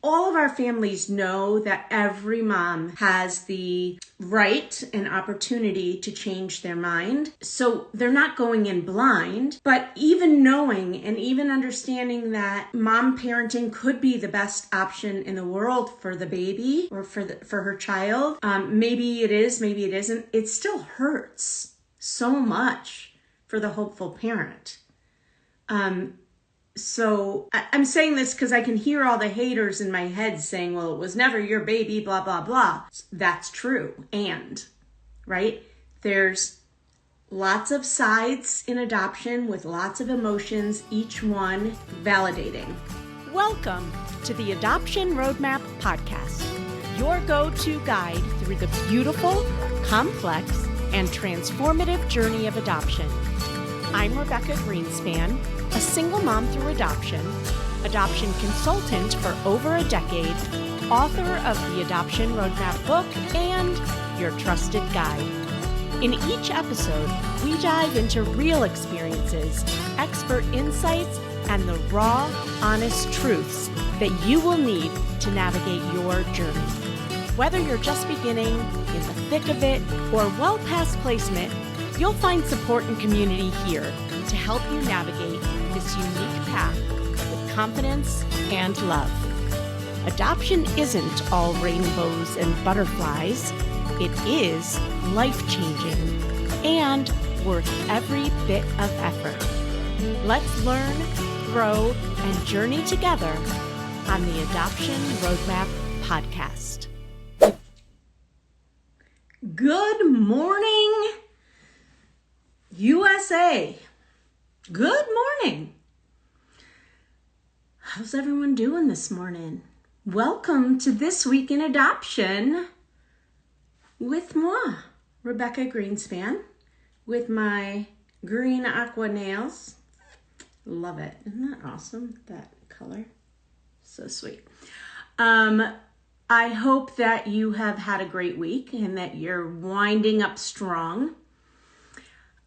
All of our families know that every mom has the right and opportunity to change their mind. So they're not going in blind, but even knowing and even understanding that mom parenting could be the best option in the world for the baby or for her child. Maybe it is, maybe it isn't. It still hurts so much for the hopeful parent. So I'm saying this because I can hear all the haters in my head saying, well, it was never your baby, blah, blah, blah. That's true. And, right? There's lots of sides in adoption with lots of emotions, each one validating. Welcome to the Adoption Roadmap Podcast, your go-to guide through the beautiful, complex, and transformative journey of adoption. I'm Rebecca Gruenspan, a single mom through adoption consultant for over a decade, author of the Adoption Roadmap book, and your trusted guide. In each episode, we dive into real experiences, expert insights, and the raw, honest truths that you will need to navigate your journey. Whether you're just beginning, in the thick of it, or well past placement, you'll find support and community here to help you navigate this unique path with confidence and love. Adoption isn't all rainbows and butterflies. It is life-changing and worth every bit of effort. Let's learn, grow, and journey together on the Adoption Roadmap Podcast. Good morning, USA. Good morning. How's everyone doing this morning? Welcome to This Week in Adoption with moi, Rebecca Gruenspan, with my green aqua nails. Love it. Isn't that awesome? That color. So sweet. I hope that you have had a great week and that you're winding up strong.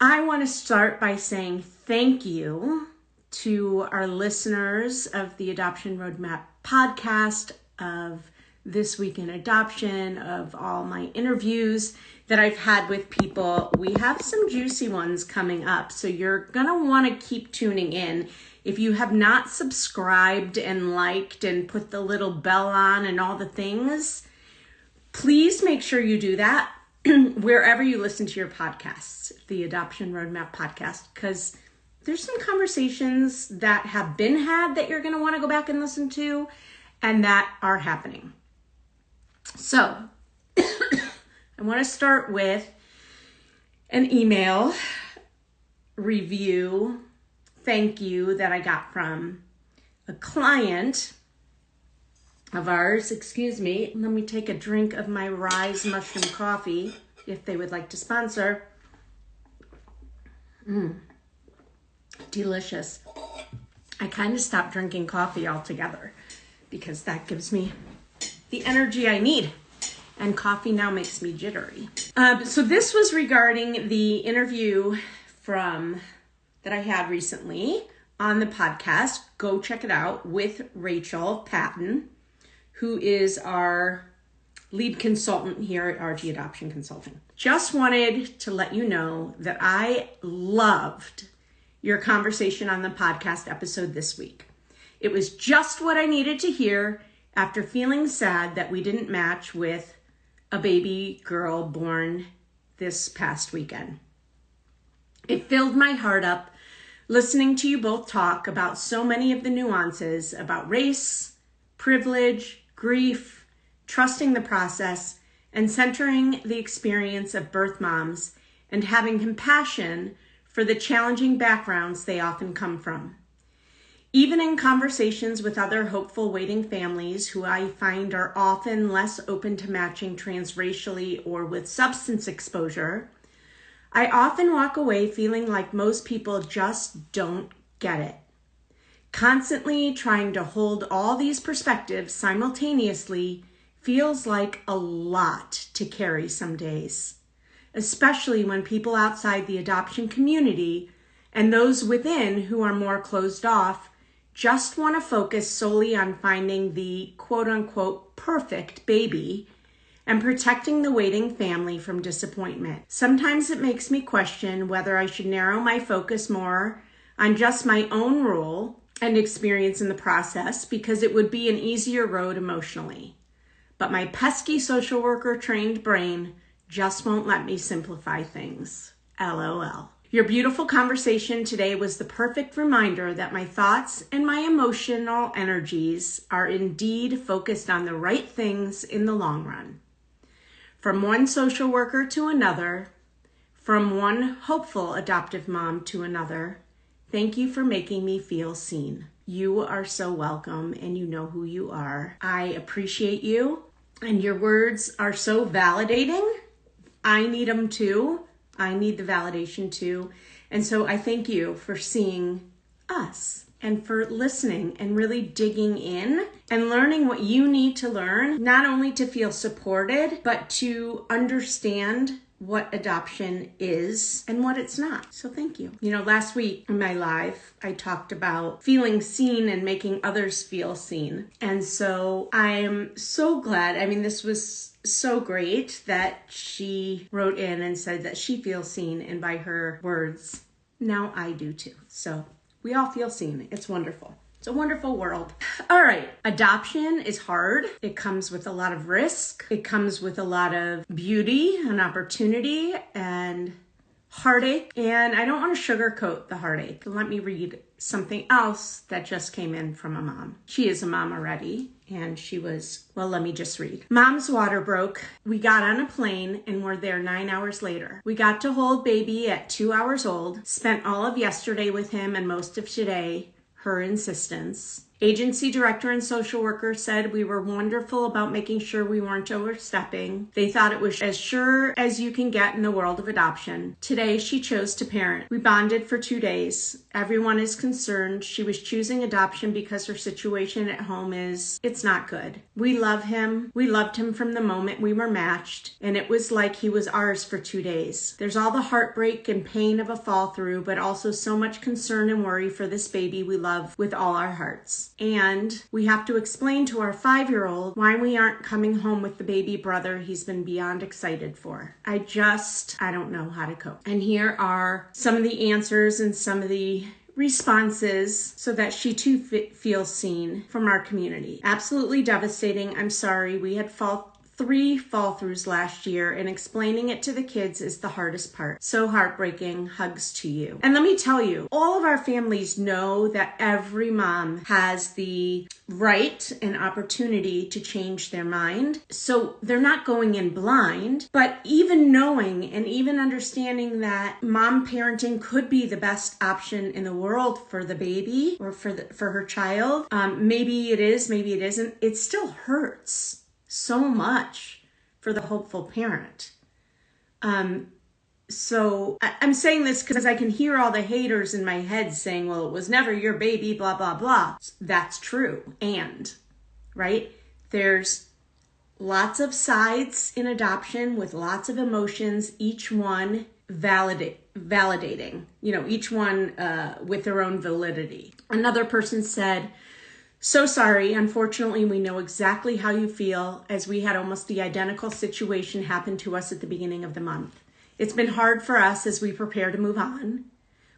I want to start by saying thank you to our listeners of the Adoption Roadmap podcast, of This Week in Adoption, of all my interviews that I've had with people. We have some juicy ones coming up, so you're going to want to keep tuning in. If you have not subscribed and liked and put the little bell on and all the things, please make sure you do that wherever you listen to your podcasts, the Adoption Roadmap podcast, because there's some conversations that have been had that you're going to want to go back and listen to and that are happening. So I want to start with an email review thank you that I got from a client of ours. Excuse me. Let me take a drink of my Rise Mushroom Coffee if they would like to sponsor. Delicious. I kind of stopped drinking coffee altogether because that gives me the energy I need. And coffee now makes me jittery. So this was regarding the interview that I had recently on the podcast. Go check it out with Rachel Patton, who is our lead consultant here at RG Adoption Consulting. Just wanted to let you know that I loved your conversation on the podcast episode this week. It was just what I needed to hear after feeling sad that we didn't match with a baby girl born this past weekend. It filled my heart up listening to you both talk about so many of the nuances about race, privilege, grief, trusting the process, and centering the experience of birth moms and having compassion for the challenging backgrounds they often come from. Even in conversations with other hopeful waiting families who I find are often less open to matching transracially or with substance exposure, I often walk away feeling like most people just don't get it. Constantly trying to hold all these perspectives simultaneously feels like a lot to carry some days, especially when people outside the adoption community and those within who are more closed off just want to focus solely on finding the quote-unquote perfect baby and protecting the waiting family from disappointment. Sometimes it makes me question whether I should narrow my focus more on just my own role and experience in the process, because it would be an easier road emotionally. But my pesky social worker trained brain just won't let me simplify things. LOL. Your beautiful conversation today was the perfect reminder that my thoughts and my emotional energies are indeed focused on the right things in the long run. From one social worker to another, from one hopeful adoptive mom to another, thank you for making me feel seen. You are so welcome, and you know who you are. I appreciate you, and your words are so validating. I need them too. I need the validation too. And so I thank you for seeing us and for listening and really digging in and learning what you need to learn, not only to feel supported, but to understand what adoption is and what it's not. So thank you. Last week in my live, I talked about feeling seen and making others feel seen. And so I'm so glad. This was so great that she wrote in and said that she feels seen, and by her words, now I do too. So we all feel seen. It's wonderful. It's a wonderful world. All right. Adoption is hard. It comes with a lot of risk. It comes with a lot of beauty and opportunity and heartache. And I don't want to sugarcoat the heartache. Let me read something else that just came in from a mom. She is a mom already. And she was, let me just read. Mom's water broke. We got on a plane and were there 9 hours later. We got to hold baby at 2 hours old. Spent all of yesterday with him and most of today. Her insistence. Agency director and social worker said we were wonderful about making sure we weren't overstepping. They thought it was as sure as you can get in the world of adoption. Today, she chose to parent. We bonded for 2 days. Everyone is concerned. She was choosing adoption because her situation at home it's not good. We love him. We loved him from the moment we were matched, and it was like he was ours for 2 days. There's all the heartbreak and pain of a fall through, but also so much concern and worry for this baby we love with all our hearts. And we have to explain to our 5-year-old why we aren't coming home with the baby brother he's been beyond excited for. I don't know how to cope. And here are some of the answers and some of the responses so that she too feels seen from our community. Absolutely devastating. I'm sorry. We had 3 fall-throughs last year, and explaining it to the kids is the hardest part. So heartbreaking. Hugs to you. And let me tell you, all of our families know that every mom has the right and opportunity to change their mind. So they're not going in blind, but even knowing and even understanding that mom parenting could be the best option in the world for the baby or for her child. Maybe it is, maybe it isn't. It still hurts so much for the hopeful parent. So I'm saying this because I can hear all the haters in my head saying, well, it was never your baby, blah, blah, blah. That's true. And, right? There's lots of sides in adoption with lots of emotions, each one validating, each one with their own validity. Another person said, so sorry. Unfortunately, we know exactly how you feel, as we had almost the identical situation happen to us at the beginning of the month. It's been hard for us as we prepare to move on.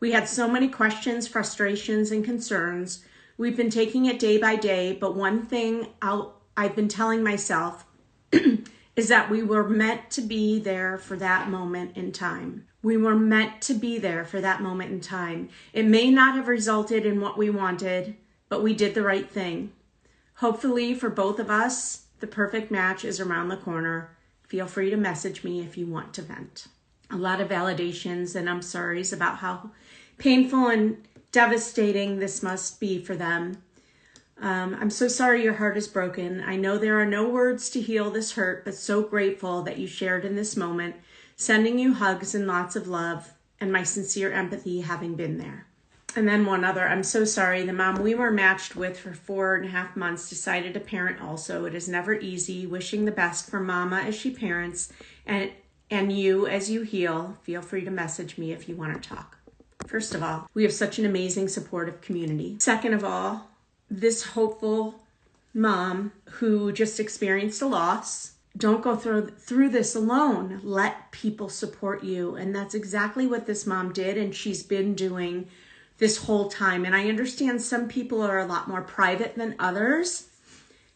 We had so many questions, frustrations, and concerns. We've been taking it day by day, but one thing I've been telling myself is that we were meant to be there for that moment in time. We were meant to be there for that moment in time. It may not have resulted in what we wanted, but we did the right thing. Hopefully for both of us, the perfect match is around the corner. Feel free to message me if you want to vent. A lot of validations and I'm sorries about how painful and devastating this must be for them. I'm so sorry your heart is broken. I know there are no words to heal this hurt, but so grateful that you shared in this moment. Sending you hugs and lots of love and my sincere empathy having been there. And then one other, I'm so sorry. The mom we were matched with for 4.5 months decided to parent also. It is never easy. Wishing the best for mama as she parents and you as you heal. Feel free to message me if you want to talk. First of all, we have such an amazing supportive community. Second of all, this hopeful mom who just experienced a loss, don't go through this alone. Let people support you. And that's exactly what this mom did, and she's been doing this whole time. And I understand some people are a lot more private than others,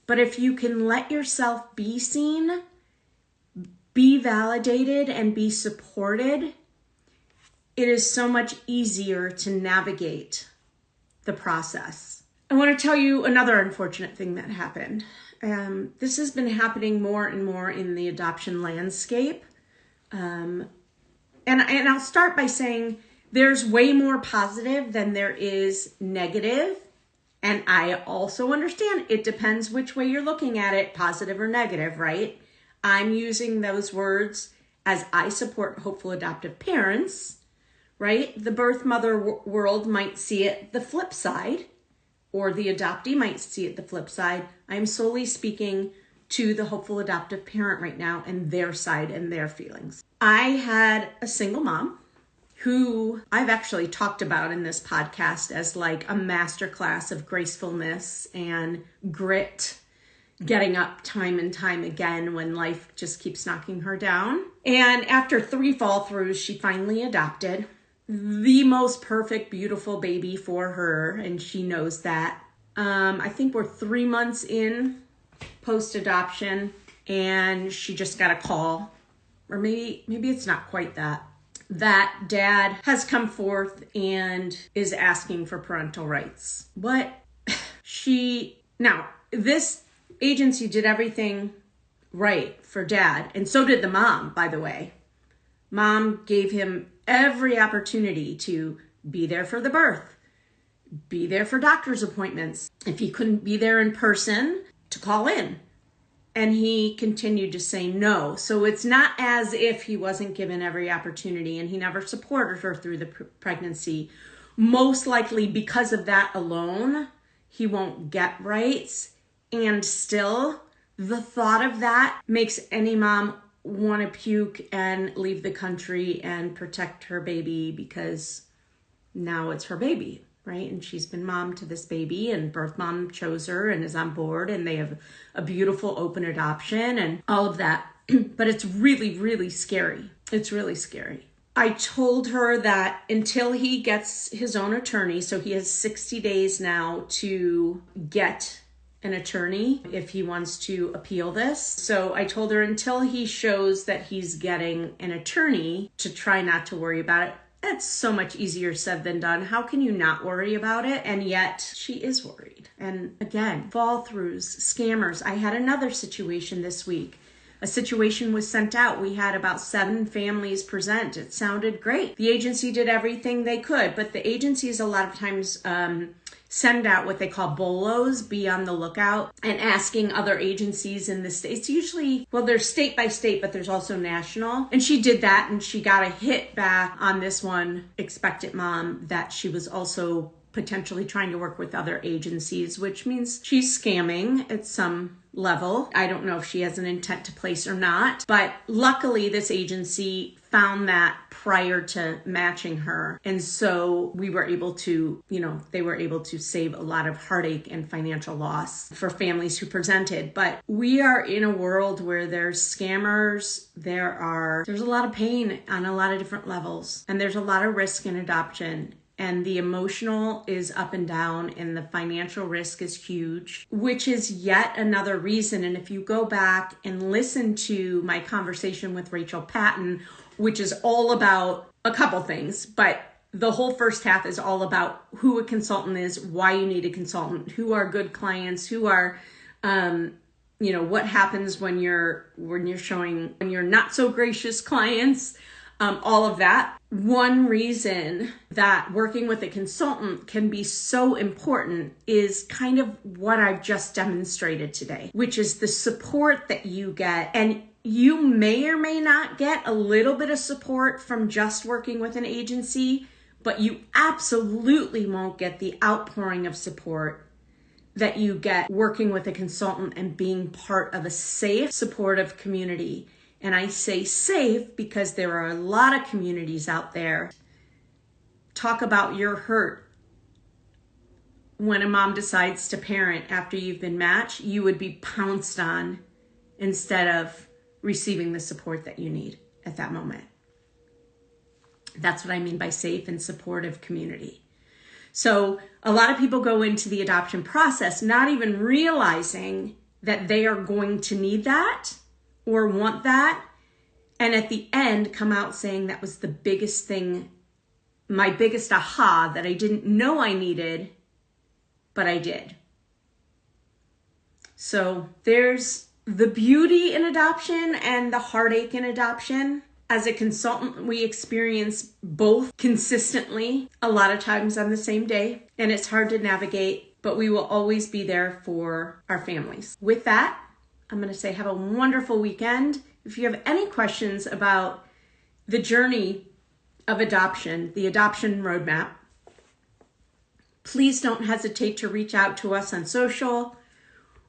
but if you can let yourself be seen, be validated, and be supported, it is so much easier to navigate the process. I want to tell you another unfortunate thing that happened. This has been happening more and more in the adoption landscape. And I'll start by saying there's way more positive than there is negative. And I also understand it depends which way you're looking at it, positive or negative, right? I'm using those words as I support hopeful adoptive parents, right? The birth mother world might see it the flip side, or the adoptee might see it the flip side. I'm solely speaking to the hopeful adoptive parent right now and their side and their feelings. I had a single mom who I've actually talked about in this podcast as like a masterclass of gracefulness and grit, getting up time and time again when life just keeps knocking her down. And after 3 fall throughs, she finally adopted the most perfect, beautiful baby for her, and she knows that. I think we're 3 months in post-adoption, and she just got a call, or maybe it's not quite that dad has come forth and is asking for parental rights. This agency did everything right for dad, and so did the mom, by the way. Mom gave him every opportunity to be there for the birth, be there for doctor's appointments. If he couldn't be there in person, to call in. And he continued to say no. So it's not as if he wasn't given every opportunity, and he never supported her through the pregnancy. Most likely because of that alone, he won't get rights. And still, the thought of that makes any mom want to puke and leave the country and protect her baby, because now it's her baby, right? And she's been mom to this baby, and birth mom chose her and is on board, and they have a beautiful open adoption and all of that. But it's really, really scary. It's really scary. I told her that until he gets his own attorney, so he has 60 days now to get an attorney if he wants to appeal this. So I told her until he shows that he's getting an attorney, to try not to worry about it. That's so much easier said than done. How can you not worry about it? And yet she is worried. And again, fall throughs, scammers. I had another situation this week. A situation was sent out. We had about 7 families present. It sounded great. The agency did everything they could, but the agencies a lot of times send out what they call bolos, be on the lookout, and asking other agencies in the states. Usually, well, there's state by state, but there's also national. And she did that, and she got a hit back on this one expectant mom that she was also potentially trying to work with other agencies, which means she's scamming at some level. I don't know if she has an intent to place or not, but luckily this agency found that prior to matching her. And so we were able to, they were able to save a lot of heartache and financial loss for families who presented. But we are in a world where there's scammers, there's a lot of pain on a lot of different levels, and there's a lot of risk in adoption. And the emotional is up and down, and the financial risk is huge, which is yet another reason. And if you go back and listen to my conversation with Rachel Patton, which is all about a couple things, but the whole first half is all about who a consultant is, why you need a consultant, who are good clients, who are, what happens when you're not so gracious clients. All of that. One reason that working with a consultant can be so important is kind of what I've just demonstrated today, which is the support that you get. And you may or may not get a little bit of support from just working with an agency, but you absolutely won't get the outpouring of support that you get working with a consultant and being part of a safe, supportive community. And I say safe because there are a lot of communities out there talk about your hurt when a mom decides to parent after you've been matched, you would be pounced on instead of receiving the support that you need at that moment. That's what I mean by safe and supportive community. So a lot of people go into the adoption process not even realizing that they are going to need that or want that, and at the end come out saying that was the biggest thing, my biggest aha that I didn't know I needed, but I did. So there's the beauty in adoption and the heartache in adoption. As a consultant, we experience both consistently, a lot of times on the same day, and it's hard to navigate, but we will always be there for our families. With that, I'm going to say have a wonderful weekend. If you have any questions about the journey of adoption, the adoption roadmap, please don't hesitate to reach out to us on social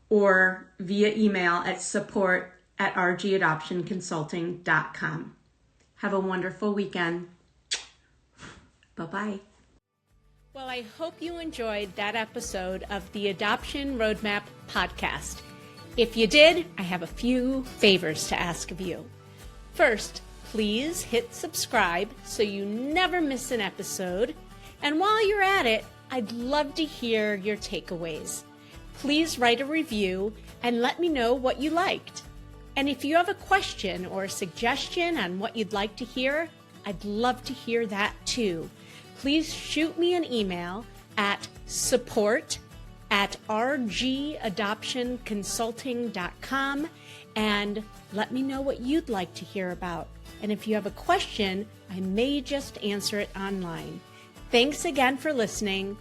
or via email at support@rgadoptionconsulting.com. Have a wonderful weekend. Bye-bye. Well, I hope you enjoyed that episode of the Adoption Roadmap podcast. If you did, I have a few favors to ask of you. First, please hit subscribe so you never miss an episode. And while you're at it, I'd love to hear your takeaways. Please write a review and let me know what you liked. And if you have a question or a suggestion on what you'd like to hear, I'd love to hear that too. Please shoot me an email at support@rgadoptionconsulting.com and let me know what you'd like to hear about. And if you have a question, I may just answer it online. Thanks again for listening.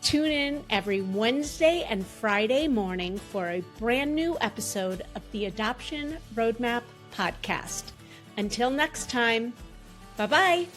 Tune in every Wednesday and Friday morning for a brand new episode of the Adoption Roadmap podcast. Until next time, bye-bye.